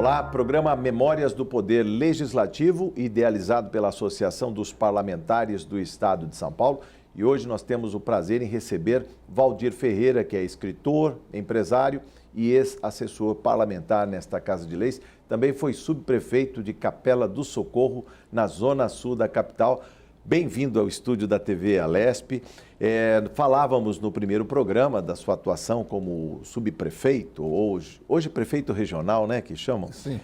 Olá, programa Memórias do Poder Legislativo, idealizado pela Associação dos Parlamentares do Estado de São Paulo. E hoje nós temos o prazer em receber Valdir Ferreira, que é escritor, empresário e ex-assessor parlamentar nesta Casa de Leis. Também foi subprefeito de Capela do Socorro, na zona sul da capital. Bem-vindo ao estúdio da TV Alesp. Falávamos no primeiro programa da sua atuação como subprefeito, hoje prefeito regional, né, que chamam? Sim.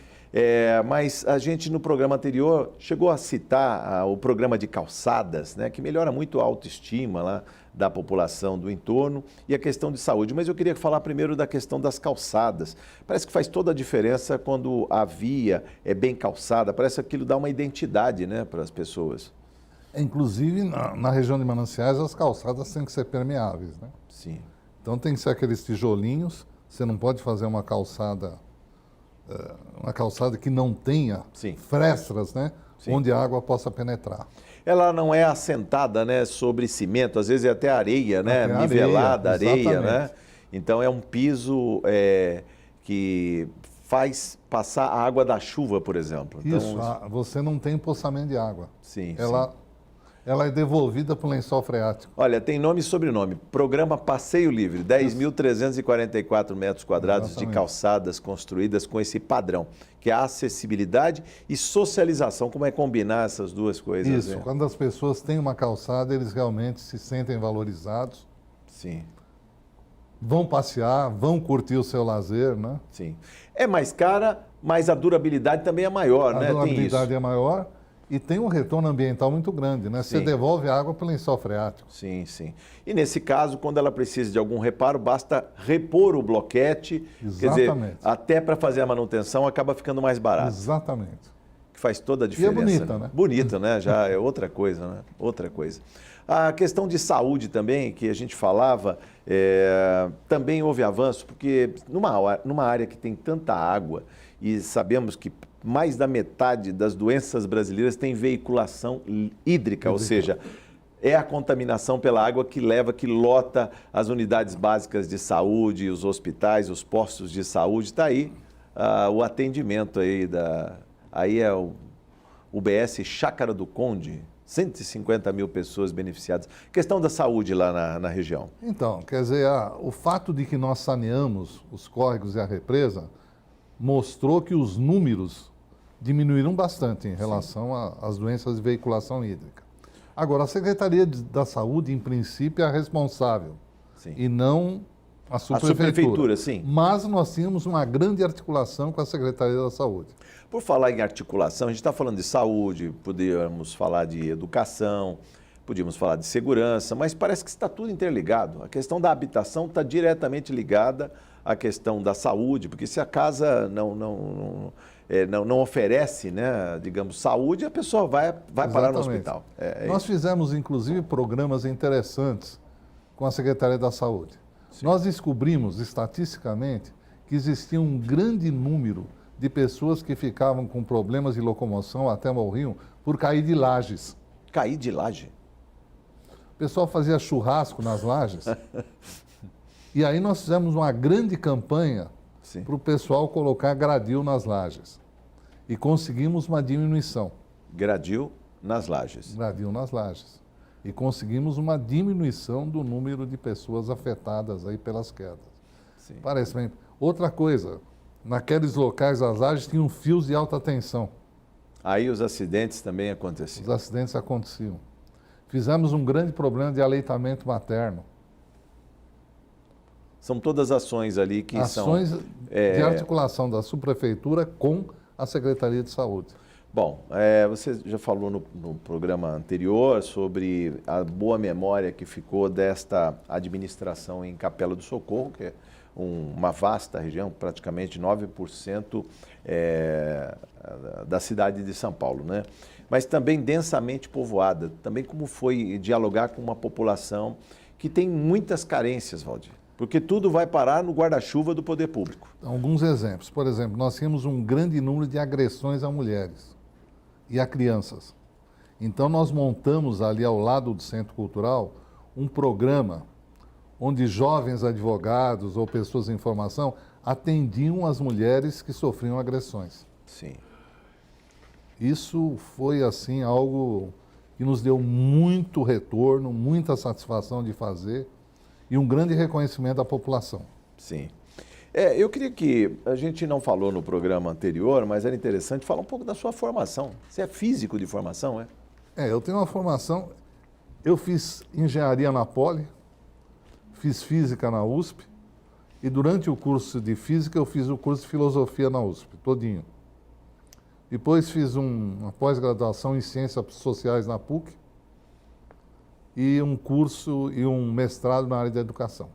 Mas a gente no programa anterior chegou a citar o programa de calçadas, né, que melhora muito a autoestima lá da população do entorno e a questão de saúde. Mas eu queria falar primeiro da questão das calçadas. Parece que faz toda a diferença quando a via é bem calçada, parece que aquilo dá uma identidade, né, para as pessoas. Inclusive, na região de Mananciais, as calçadas têm que ser permeáveis, né? Sim. Então tem que ser aqueles tijolinhos, você não pode fazer uma calçada que não tenha frestas, né? Sim. Onde a água possa penetrar. Ela não é assentada, né, sobre cimento, às vezes é até areia, né? Nivelada, areia, né? Então é um piso que faz passar a água da chuva, por exemplo. Então, isso, você não tem empoçamento de água. Sim, Ela é devolvida para o lençol freático. Olha, tem nome e sobrenome. Programa Passeio Livre, 10.344 metros quadrados de calçadas construídas com esse padrão, que é a acessibilidade e socialização. Como é combinar essas duas coisas? Isso, né? Quando as pessoas têm uma calçada, eles realmente se sentem valorizados. Sim. Vão passear, vão curtir o seu lazer, né? Sim. É mais cara, mas a durabilidade também é maior, né? A durabilidade é maior. E tem um retorno ambiental muito grande, né? Você devolve a água pelo lençol freático. Sim, sim. E nesse caso, quando ela precisa de algum reparo, basta repor o bloquete. Exatamente. Quer dizer, até para fazer a manutenção acaba ficando mais barato. Exatamente. Que faz toda a diferença. E é bonita, né? Bonita, né? Já é outra coisa, né? Outra coisa. A questão de saúde também, que a gente falava, também houve avanço, porque numa área que tem tanta água, e sabemos que mais da metade das doenças brasileiras tem veiculação hídrica, ou seja, é a contaminação pela água que lota as unidades básicas de saúde, os hospitais, os postos de saúde. Está aí o atendimento aí aí é o UBS Chácara do Conde, 150 mil pessoas beneficiadas. Questão da saúde lá na região. Então, quer dizer, o fato de que nós saneamos os córregos e a represa mostrou que os números diminuíram bastante em relação às doenças de veiculação hídrica. Agora, a Secretaria da Saúde, em princípio, é a responsável, e não a subprefeitura. A subprefeitura, sim. Mas nós tínhamos uma grande articulação com a Secretaria da Saúde. Por falar em articulação, a gente está falando de saúde, podíamos falar de educação, podíamos falar de segurança, mas parece que está tudo interligado. A questão da habitação está diretamente ligada à questão da saúde, porque se a casa não oferece, né, digamos, saúde, a pessoa vai parar no hospital. Nós fizemos, inclusive, programas interessantes com a Secretaria da Saúde. Sim. Nós descobrimos, estatisticamente, que existia um grande número de pessoas que ficavam com problemas de locomoção, até morriam, por cair de lajes. Cair de laje? O pessoal fazia churrasco nas lajes. E aí nós fizemos uma grande campanha para o pessoal colocar gradil nas lajes. E conseguimos uma diminuição. Gradil nas lajes. Gradil nas lajes. E conseguimos uma diminuição do número de pessoas afetadas aí pelas quedas. Sim. Parece bem. Outra coisa, naqueles locais as lajes tinham fios de alta tensão. Aí os acidentes também aconteciam. Os acidentes aconteciam. Fizemos um grande problema de aleitamento materno. São todas ações ali que ações de articulação da subprefeitura com a Secretaria de Saúde. Bom, você já falou no programa anterior sobre a boa memória que ficou desta administração em Capela do Socorro, que é uma vasta região, praticamente 9% da cidade de São Paulo, né? Mas também densamente povoada, também como foi dialogar com uma população que tem muitas carências, Valdir. Porque tudo vai parar no guarda-chuva do poder público. Alguns exemplos. Por exemplo, nós tínhamos um grande número de agressões a mulheres e a crianças. Então, nós montamos ali ao lado do Centro Cultural um programa onde jovens advogados ou pessoas em formação atendiam as mulheres que sofriam agressões. Sim. Isso foi, assim, algo que nos deu muito retorno, muita satisfação de fazer e um grande reconhecimento da população. Sim. Eu queria que, a gente não falou no programa anterior, mas era interessante falar um pouco da sua formação. Você é físico de formação, é? Eu tenho uma formação, eu fiz engenharia na Poli, fiz física na USP e durante o curso de física eu fiz o curso de filosofia na USP, todinho. Depois fiz uma pós-graduação em ciências sociais na PUC e um curso e um mestrado na área da educação.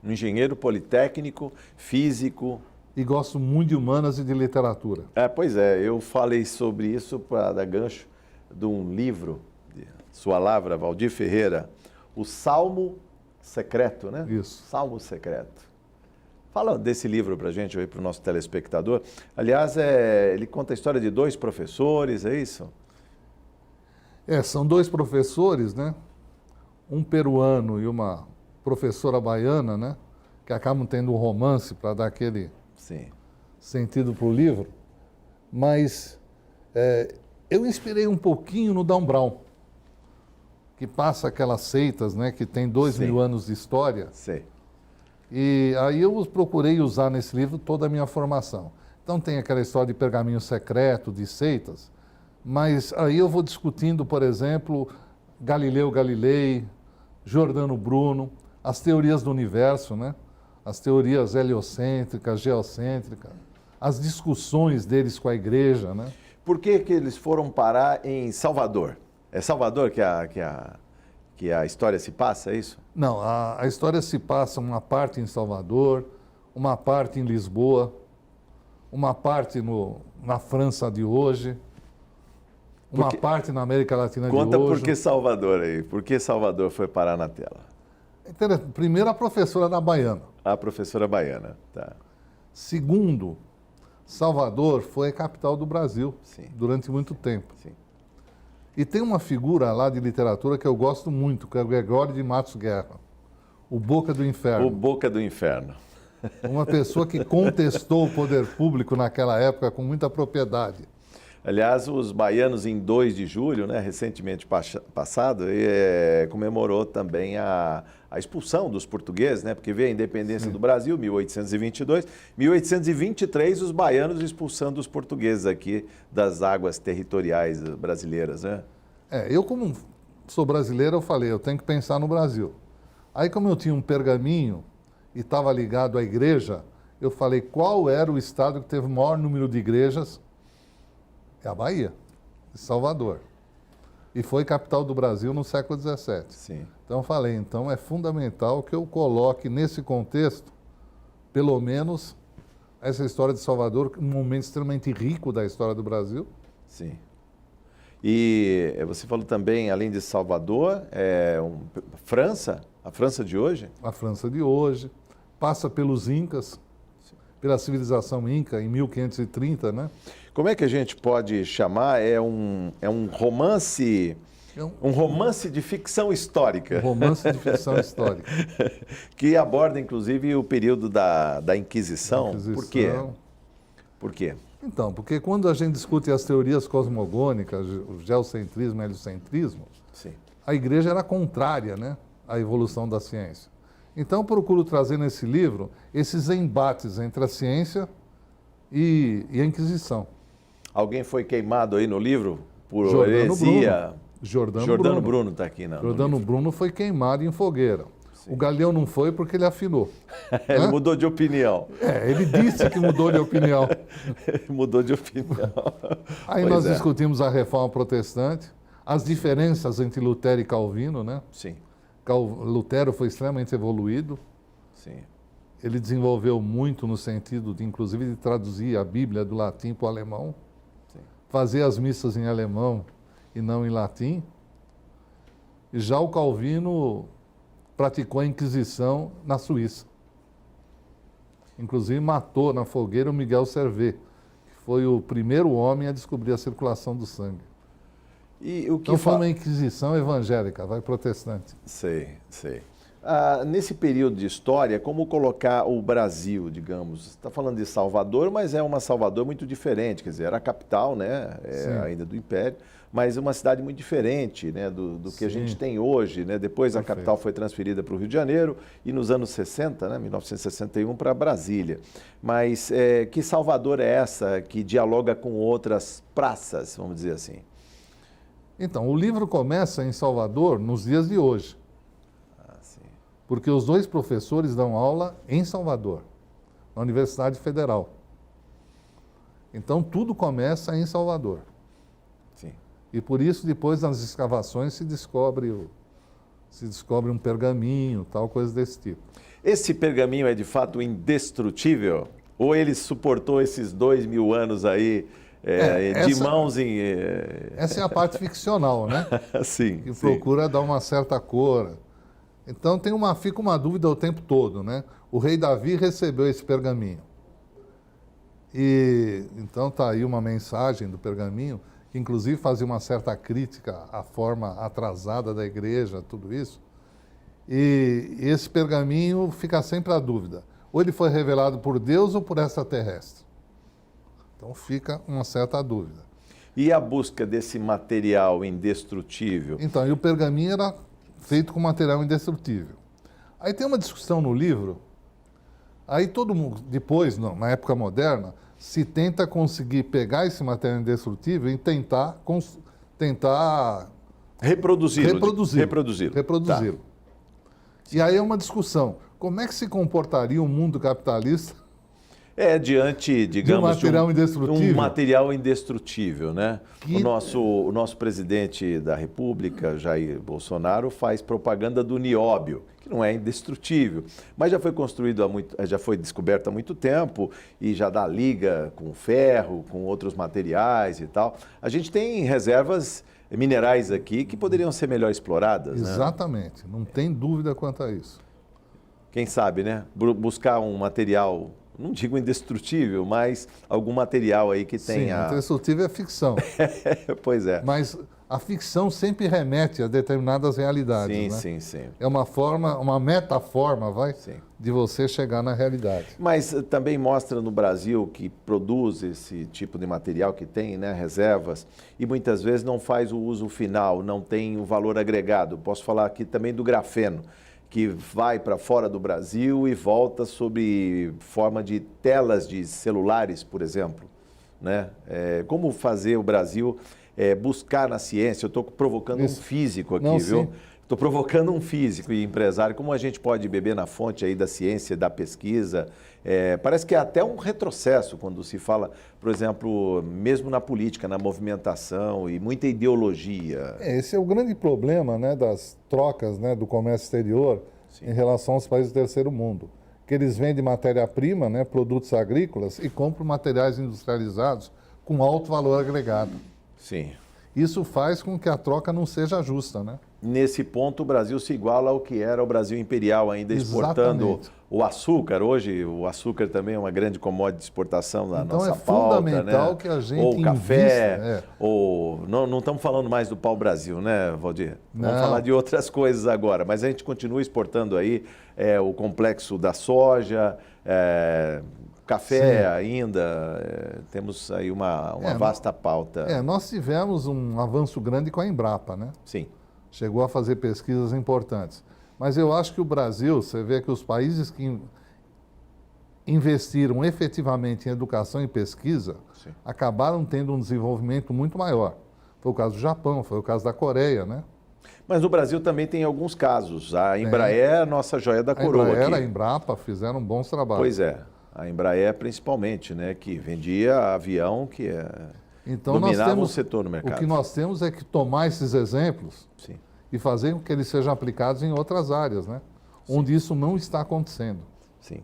Um engenheiro politécnico, físico. E gosto muito de humanas e de literatura. Pois é, eu falei sobre isso para dar gancho de um livro, de sua lavra, Valdir Ferreira, O Salmo Secreto, né? Isso. Salmo Secreto. Fala desse livro para a gente, para o nosso telespectador. Aliás, ele conta a história de 2 professores, é isso? São 2 professores, né? Um peruano e uma professora baiana, né? Que acabam tendo um romance para dar aquele Sim. sentido para o livro. Mas eu inspirei um pouquinho no Dan Brown, que passa aquelas seitas, né? Que tem 2.000 anos de história. Sim. E aí eu procurei usar nesse livro toda a minha formação. Então tem aquela história de pergaminho secreto, de seitas, mas aí eu vou discutindo, por exemplo, Galileu Galilei, Giordano Bruno, as teorias do universo, né? As teorias heliocêntricas, geocêntricas, as discussões deles com a igreja, né? Por que eles foram parar em Salvador? É Salvador que a história se passa, é isso? Não, a história se passa uma parte em Salvador, uma parte em Lisboa, uma parte na França de hoje, uma parte na América Latina de hoje. Conta por que Salvador aí, por que Salvador foi parar na tela? Primeiro, a professora da Baiana. A professora baiana, tá. Segundo, Salvador foi a capital do Brasil durante muito tempo. Sim. E tem uma figura lá de literatura que eu gosto muito, que é o Gregório de Matos Guerra, o Boca do Inferno. O Boca do Inferno. Uma pessoa que contestou o poder público naquela época com muita propriedade. Aliás, os baianos em 2 de julho, né, recentemente passado, comemorou também a expulsão dos portugueses, né, porque veio a independência do Brasil, 1822. 1823, os baianos expulsando os portugueses aqui das águas territoriais brasileiras, né? Eu como sou brasileiro, eu falei, eu tenho que pensar no Brasil. Aí como eu tinha um pergaminho e estava ligado à igreja, eu falei, qual era o estado que teve o maior número de igrejas? É a Bahia, Salvador. E foi capital do Brasil no século XVII. Sim. Então eu falei, então é fundamental que eu coloque nesse contexto, pelo menos, essa história de Salvador, um momento extremamente rico da história do Brasil. Sim. E você falou também, além de Salvador, França, a França de hoje? A França de hoje, passa pelos Incas, pela civilização Inca, em 1530, né? Como é que a gente pode chamar? É um romance... Um romance de ficção histórica. Um romance de ficção histórica. Que aborda, inclusive, o período da Inquisição. Por quê? Por quê? Então, porque quando a gente discute as teorias cosmogônicas, o geocentrismo e o heliocentrismo, a igreja era contrária, né, à evolução da ciência. Então, eu procuro trazer nesse livro esses embates entre a ciência e a Inquisição. Alguém foi queimado aí no livro por Giordano heresia? Bruno. Giordano Bruno está aqui, não. Giordano Bruno foi queimado em fogueira. Sim. O Galeão não foi porque ele afinou. Ele mudou de opinião. Ele disse que mudou de opinião. Mudou de opinião. Aí nós discutimos a reforma protestante, as diferenças entre Lutero e Calvino, né? Sim. Lutero foi extremamente evoluído. Sim. Ele desenvolveu muito no sentido de, inclusive, de traduzir a Bíblia do latim para o alemão, fazer as missas em alemão e não em latim. E já o Calvino praticou a Inquisição na Suíça. Inclusive matou na fogueira o Miguel Servet, que foi o primeiro homem a descobrir a circulação do sangue. E o que então foi uma Inquisição evangélica, vai protestante. Sei. Nesse período de história, como colocar o Brasil, digamos? Você está falando de Salvador, mas é uma Salvador muito diferente, quer dizer, era a capital, né, ainda do Império, mas uma cidade muito diferente, né, do que a gente tem hoje, né? Depois a capital foi transferida para o Rio de Janeiro e nos anos 60, né, 1961, para Brasília. Mas que Salvador é essa que dialoga com outras praças, vamos dizer assim? Então, o livro começa em Salvador nos dias de hoje. Porque os dois professores dão aula em Salvador, na Universidade Federal. Então, tudo começa em Salvador. Sim. E por isso, depois nas escavações, se descobre um pergaminho, tal, coisa desse tipo. Esse pergaminho é de fato indestrutível? Ou ele suportou esses 2000 anos aí de mãos em... Essa é a parte ficcional, né? Sim. Que procura dar uma certa cor. Então fica uma dúvida o tempo todo, né? O rei Davi recebeu esse pergaminho. E então está aí uma mensagem do pergaminho, que inclusive fazia uma certa crítica à forma atrasada da igreja, tudo isso. E esse pergaminho fica sempre a dúvida. Ou ele foi revelado por Deus ou por extraterrestre. Então fica uma certa dúvida. E a busca desse material indestrutível? Então, e o pergaminho era feito com material indestrutível. Aí tem uma discussão no livro, aí todo mundo, depois, na época moderna, se tenta conseguir pegar esse material indestrutível e tentar reproduzi-lo. Tá. E aí é uma discussão, como é que se comportaria um mundo capitalista diante, digamos, de um material indestrutível, né? O nosso presidente da República, Jair Bolsonaro, faz propaganda do nióbio, que não é indestrutível, mas já foi já foi descoberto há muito tempo e já dá liga com ferro, com outros materiais e tal. A gente tem reservas minerais aqui que poderiam ser melhor exploradas, Exatamente, não tem dúvida quanto a isso. Quem sabe, né? Buscar um material, não digo indestrutível, mas algum material aí que tenha... Sim, indestrutível é ficção. Pois é. Mas a ficção sempre remete a determinadas realidades, né? Sim. É uma forma, uma metaforma, Sim. de você chegar na realidade. Mas também mostra no Brasil que produz esse tipo de material que tem, né, reservas, e muitas vezes não faz o uso final, não tem o valor agregado. Posso falar aqui também do grafeno, que vai para fora do Brasil e volta sob forma de telas de celulares, por exemplo, né? Como fazer o Brasil buscar na ciência? Eu estou provocando um físico aqui, viu? Estou provocando um físico e empresário. Como a gente pode beber na fonte aí da ciência, da pesquisa? Parece que é até um retrocesso quando se fala, por exemplo, mesmo na política, na movimentação e muita ideologia. Esse é o grande problema, né, das trocas, né, do comércio exterior em relação aos países do terceiro mundo. Que eles vendem matéria-prima, né, produtos agrícolas, e compram materiais industrializados com alto valor agregado. Sim. Isso faz com que a troca não seja justa, né? Nesse ponto, o Brasil se iguala ao que era o Brasil imperial, ainda exportando o açúcar. Hoje, o açúcar também é uma grande commodity de exportação da nossa pauta, né? Então é fundamental que a gente ou o café, ou... Não estamos falando mais do pau-brasil, né, Valdir? Vamos falar de outras coisas agora, mas a gente continua exportando aí o complexo da soja, café ainda, temos aí uma vasta pauta. Nós tivemos um avanço grande com a Embrapa, né? Sim. Chegou a fazer pesquisas importantes. Mas eu acho que o Brasil, você vê que os países que investiram efetivamente em educação e pesquisa acabaram tendo um desenvolvimento muito maior. Foi o caso do Japão, foi o caso da Coreia, né? Mas no Brasil também tem alguns casos. A Embraer é a nossa joia da coroa aqui. A Embraer, a Embrapa fizeram bons trabalhos. Pois é. A Embraer principalmente, né? Que vendia avião que então, dominava o setor no mercado. O que nós temos é que tomar esses exemplos e fazer com que eles sejam aplicados em outras áreas, né? Onde isso não está acontecendo. Sim.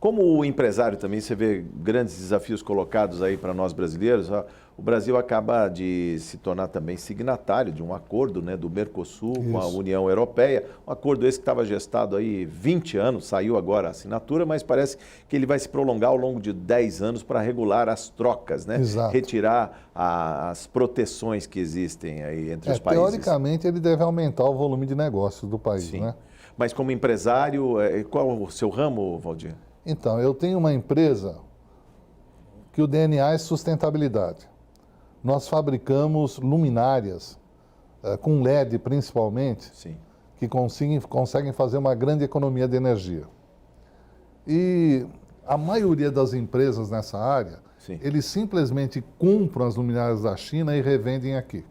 Como empresário também, você vê grandes desafios colocados aí para nós brasileiros. O Brasil acaba de se tornar também signatário de um acordo, né, do Mercosul com a União Europeia. Um acordo esse que estava gestado aí 20 anos, saiu agora a assinatura, mas parece que ele vai se prolongar ao longo de 10 anos para regular as trocas, né? Exato. Retirar as proteções que existem aí entre os países. Teoricamente, ele deve aumentar o volume de negócios do país, Sim. né? Mas como empresário, qual o seu ramo, Valdir? Então, eu tenho uma empresa que o DNA é sustentabilidade. Nós fabricamos luminárias, com LED principalmente, Sim. que conseguem fazer uma grande economia de energia. E a maioria das empresas nessa área, Sim. eles simplesmente compram as luminárias da China e revendem aqui.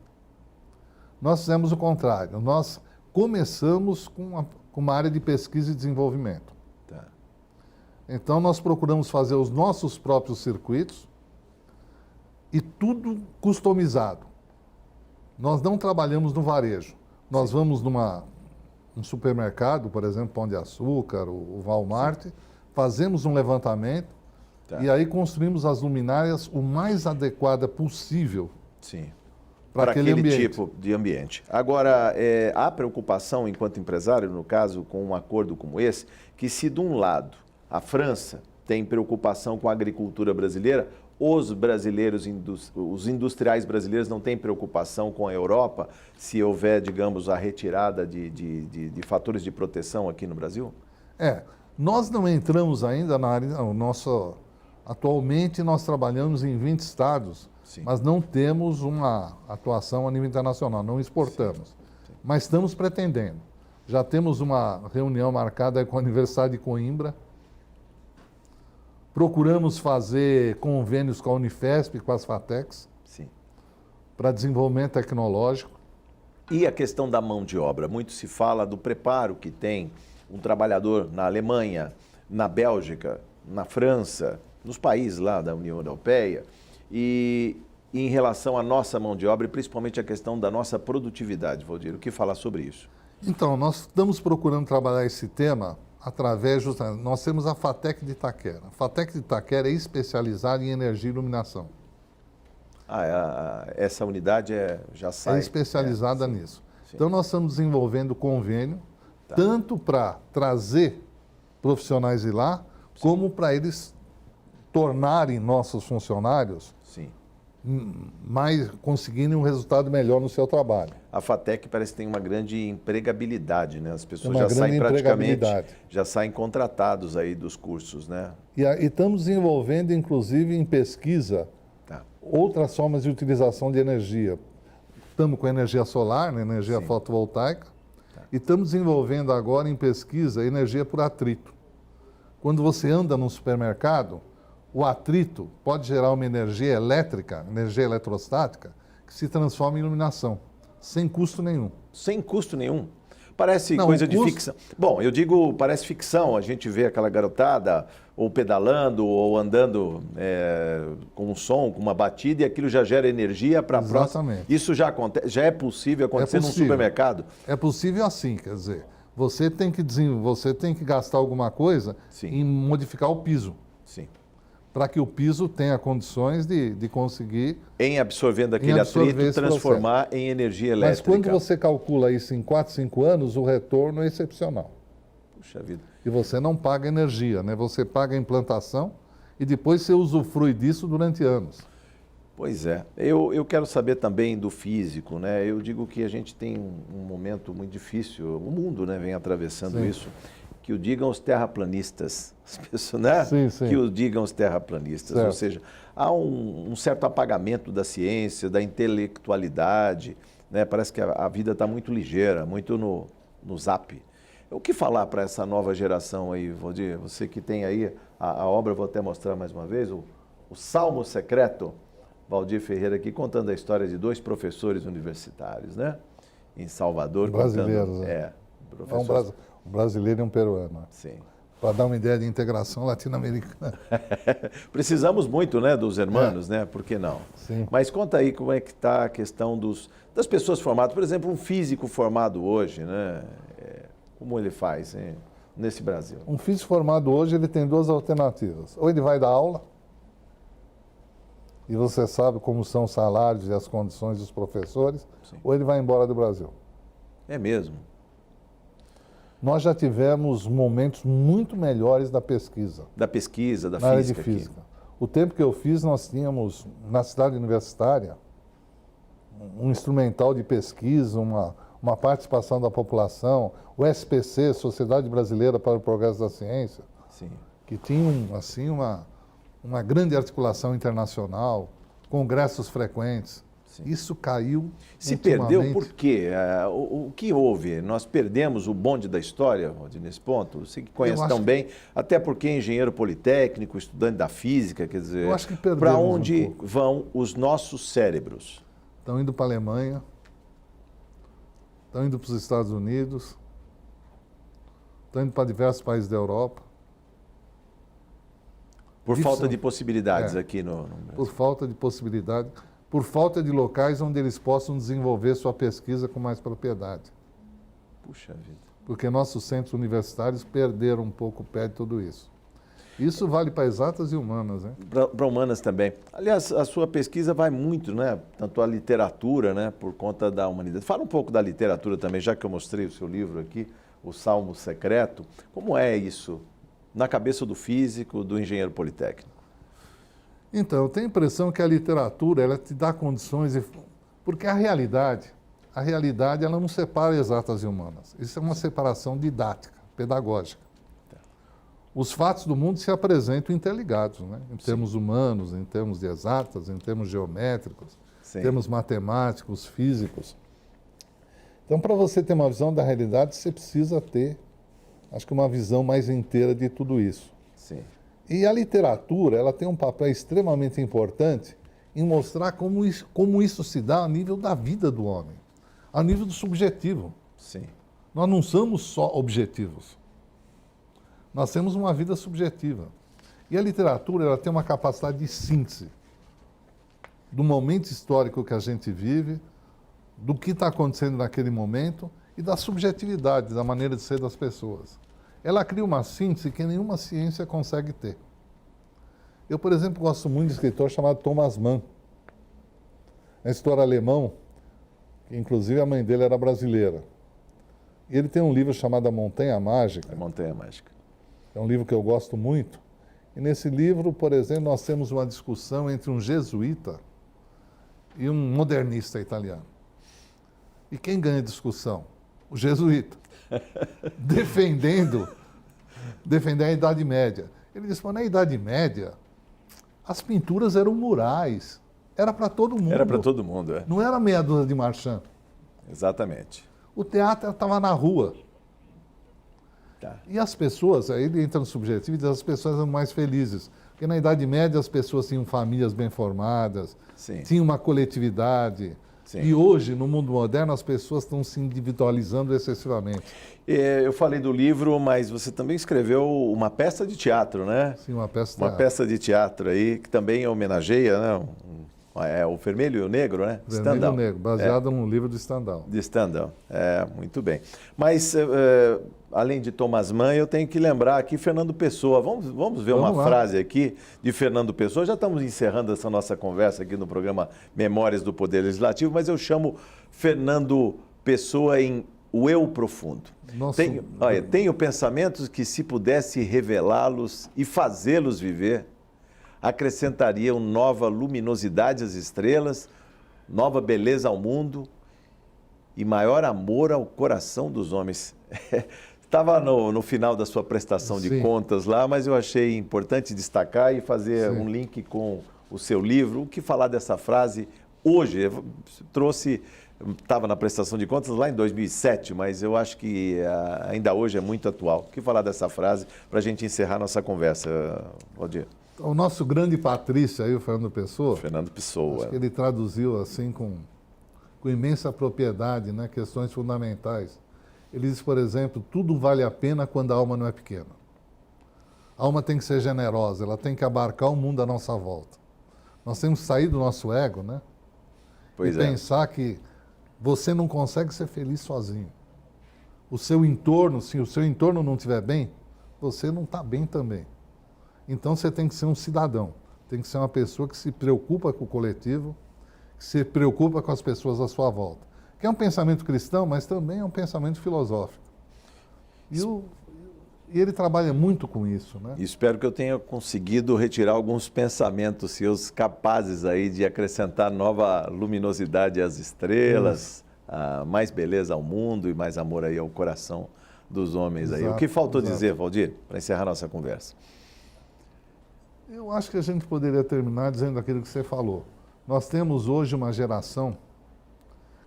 Nós fizemos o contrário. Nós começamos com uma área de pesquisa e desenvolvimento. Tá. Então, nós procuramos fazer os nossos próprios circuitos e tudo customizado. Nós não trabalhamos no varejo. Nós vamos num supermercado, por exemplo, Pão de Açúcar, o Walmart, fazemos um levantamento e aí construímos as luminárias o mais adequada possível para aquele tipo de ambiente. Agora, há preocupação enquanto empresário, no caso, com um acordo como esse, que se de um lado a França tem preocupação com a agricultura brasileira, os brasileiros, os industriais brasileiros não têm preocupação com a Europa se houver, digamos, a retirada de fatores de proteção aqui no Brasil? Nós não entramos ainda na área, atualmente nós trabalhamos em 20 estados, mas não temos uma atuação a nível internacional, não exportamos. Mas estamos pretendendo. Já temos uma reunião marcada com a Universidade de Coimbra. Procuramos fazer convênios com a Unifesp, com as FATECs, para desenvolvimento tecnológico. E a questão da mão de obra? Muito se fala do preparo que tem um trabalhador na Alemanha, na Bélgica, na França, nos países lá da União Europeia, e em relação à nossa mão de obra e principalmente a questão da nossa produtividade, Valdir. O que falar sobre isso? Então, nós estamos procurando trabalhar esse tema através, nós temos a FATEC de Itaquera. A FATEC de Itaquera é especializada em energia e iluminação. Essa unidade já sai... É especializada nisso. Então, nós estamos desenvolvendo convênio, tanto para trazer profissionais de lá, como para eles tornarem nossos funcionários conseguirem um resultado melhor no seu trabalho. A FATEC parece que tem uma grande empregabilidade, né? As pessoas já saem praticamente, já saem contratados aí dos cursos, né? E estamos desenvolvendo, inclusive, em pesquisa, outras formas de utilização de energia. Estamos com energia solar, né? Energia fotovoltaica, e estamos desenvolvendo agora em pesquisa energia por atrito. Quando você anda num supermercado, o atrito pode gerar uma energia elétrica, energia eletrostática, que se transforma em iluminação, sem custo nenhum. Sem custo nenhum? Parece coisa de ficção. Bom, eu digo, parece ficção. A gente vê aquela garotada ou pedalando ou andando com um som, com uma batida, e aquilo já gera energia para a próxima. Isso já acontece, já é possível acontecer num supermercado? É possível assim, quer dizer, você tem que gastar alguma coisa em modificar o piso. Para que o piso tenha condições de conseguir... Em absorvendo aquele atrito, transformar em energia elétrica. Mas quando você calcula isso em 4, 5 anos, o retorno é excepcional. Puxa vida. E você não paga energia, né? Você paga a implantação e depois você usufrui disso durante anos. Pois é. Eu quero saber também do físico, né? Eu digo que a gente tem um momento muito difícil, o mundo, né, vem atravessando isso. Que o digam os terraplanistas, as pessoas, né? Que o digam os terraplanistas. Ou seja, há um certo apagamento da ciência, da intelectualidade, né? Parece que a vida está muito ligeira, muito no zap. O que falar para essa nova geração aí, Valdir? Você que tem aí a obra, vou até mostrar mais uma vez, o Salmo Secreto, Valdir Ferreira aqui contando a história de 2 professores universitários, né? Em Salvador. Brasileiros, um brasileiro e um peruano. Para dar uma ideia de integração latino-americana. Precisamos muito, né, dos hermanos, né? Por que não? Mas conta aí como é que está a questão das pessoas formadas. Por exemplo, um físico formado hoje, né? Como ele faz, hein? nesse Brasil? Um físico formado hoje, ele tem duas alternativas. Ou ele vai dar aula, e você sabe como são os salários e as condições dos professores, Sim. ou ele vai embora do Brasil. É mesmo? Nós já tivemos momentos muito melhores da pesquisa. Da pesquisa, da na área de física. Aqui. física. O tempo que eu fiz, nós tínhamos, na cidade universitária, um instrumental de pesquisa, uma participação da população, o SPC, Sociedade Brasileira para o Progresso da Ciência, Sim. que tinha assim, uma grande articulação internacional, congressos frequentes. Sim. Isso caiu Se ultimamente. perdeu por quê? O que houve? Nós perdemos o bonde da história, Valdir, nesse ponto? Você que conhece tão bem, até porque é engenheiro politécnico, estudante da física, quer dizer, Eu acho que perdemos para onde pouco. vão os nossos cérebros? Estão indo para a Alemanha, estão indo para os Estados Unidos, estão indo para diversos países da Europa. Por Isso- falta de possibilidades é. aqui no Brasil. Por falta de possibilidade, por falta de locais onde eles possam desenvolver sua pesquisa com mais propriedade. Puxa vida. Porque nossos centros universitários perderam um pouco o pé de tudo isso. Isso vale para exatas e humanas, né? Para humanas também. Aliás, a sua pesquisa vai muito, né? Tanto a literatura, né? Por conta da humanidade. Fala um pouco da literatura também, já que eu mostrei o seu livro aqui, O Salmo Secreto. Como é isso na cabeça do físico, do engenheiro politécnico? Então, eu tenho a impressão que a literatura, ela te dá condições, porque a realidade ela não separa exatas e humanas. Isso é uma separação didática, pedagógica. Os fatos do mundo se apresentam interligados, né? Em termos humanos, em termos de exatas, em termos geométricos, Sim. em termos matemáticos, físicos. Então, para você ter uma visão da realidade, você precisa ter, acho que uma visão mais inteira de tudo isso. Sim. E a literatura, ela tem um papel extremamente importante em mostrar como isso se dá a nível da vida do homem, a nível do subjetivo. Sim. Nós não somos só objetivos. Nós temos uma vida subjetiva. E a literatura, ela tem uma capacidade de síntese do momento histórico que a gente vive, do que está acontecendo naquele momento e da subjetividade, da maneira de ser das pessoas. Ela cria uma síntese que nenhuma ciência consegue ter. Eu, por exemplo, gosto muito de um escritor chamado Thomas Mann. É um escritor alemão, que inclusive a mãe dele era brasileira. E ele tem um livro chamado A Montanha Mágica. A Montanha Mágica. É um livro que eu gosto muito. E nesse livro, por exemplo, nós temos uma discussão entre um jesuíta e um modernista italiano. E quem ganha a discussão? O jesuíta. defendendo a Idade Média. Ele disse, na Idade Média, as pinturas eram murais. Era para todo mundo. Era para todo mundo, é. Não era meia dúzia de marchand. Exatamente. O teatro estava na rua. Tá. E as pessoas, aí ele entra no subjetivo e diz, as pessoas eram mais felizes. Porque na Idade Média as pessoas tinham famílias bem formadas, Sim. tinham uma coletividade. Sim. E hoje, no mundo moderno, as pessoas estão se individualizando excessivamente. Eu falei do livro, mas você também escreveu uma peça de teatro, né? Sim, uma peça Uma peça de teatro aí, que também homenageia, né? É o Vermelho e o Negro, né? Vermelho e Stendhal. Negro, baseado num livro de Stendhal. De Stendhal. Muito bem. Mas, além de Thomas Mann, eu tenho que lembrar aqui Fernando Pessoa. Vamos ver uma frase aqui de Fernando Pessoa. Já estamos encerrando essa nossa conversa aqui no programa Memórias do Poder Legislativo, mas eu chamo Fernando Pessoa em O Eu Profundo. Tenho pensamentos que, se pudesse revelá-los e fazê-los viver, acrescentariam nova luminosidade às estrelas, nova beleza ao mundo e maior amor ao coração dos homens. Estava no final da sua prestação de contas lá, mas eu achei importante destacar e fazer um link com o seu livro. O que falar dessa frase hoje? Eu estava na prestação de contas lá em 2007, mas eu acho que ainda hoje é muito atual. O que falar dessa frase para a gente encerrar nossa conversa, Valdir? O nosso grande patrício aí, o Fernando Pessoa. Fernando Pessoa. Acho que ele traduziu assim com imensa propriedade, né, questões fundamentais. Ele diz, por exemplo, tudo vale a pena quando a alma não é pequena. A alma tem que ser generosa, ela tem que abarcar o mundo à nossa volta. Nós temos que sair do nosso ego, né? Pois e pensar que você não consegue ser feliz sozinho. o seu entorno, se o seu entorno não estiver bem, você não está bem também. Então você tem que ser um cidadão, tem que ser uma pessoa que se preocupa com o coletivo, que se preocupa com as pessoas à sua volta. Que é um pensamento cristão, mas também é um pensamento filosófico. E ele trabalha muito com isso, né? Espero que eu tenha conseguido retirar alguns pensamentos seus capazes aí de acrescentar nova luminosidade às estrelas, mais beleza ao mundo e mais amor aí ao coração dos homens aí. O que faltou dizer, Valdir, para encerrar nossa conversa? Eu acho que a gente poderia terminar dizendo aquilo que você falou. Nós temos hoje uma geração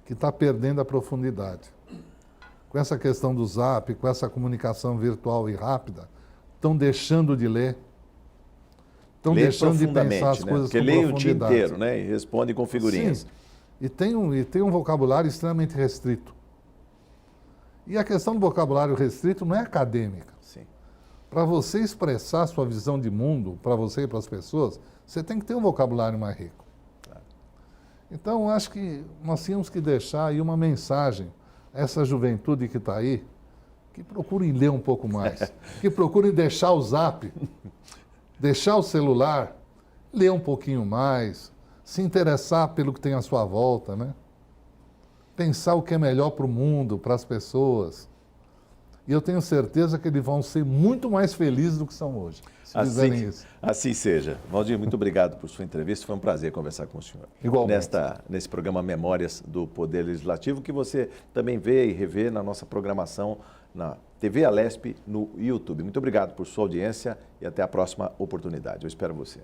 que está perdendo a profundidade. Com essa questão do Zap, com essa comunicação virtual e rápida, estão deixando de ler, estão deixando de pensar as coisas com profundidade. Porque leem o dia inteiro, né? E responde com figurinhas. Sim. E tem um vocabulário extremamente restrito. E a questão do vocabulário restrito não é acadêmica. Sim. Para você expressar a sua visão de mundo, para você e para as pessoas, você tem que ter um vocabulário mais rico. Claro. Então, acho que nós tínhamos que deixar aí uma mensagem essa juventude que está aí, que procurem ler um pouco mais, que procurem deixar o Zap, deixar o celular, ler um pouquinho mais, se interessar pelo que tem à sua volta, né? Pensar o que é melhor para o mundo, para as pessoas. E eu tenho certeza que eles vão ser muito mais felizes do que são hoje, se fizerem isso. Assim seja. Valdir, muito obrigado por sua entrevista. Foi um prazer conversar com o senhor. Igualmente. Nesse programa Memórias do Poder Legislativo, que você também vê e revê na nossa programação na TV Alesp no YouTube. Muito obrigado por sua audiência e até a próxima oportunidade. Eu espero você.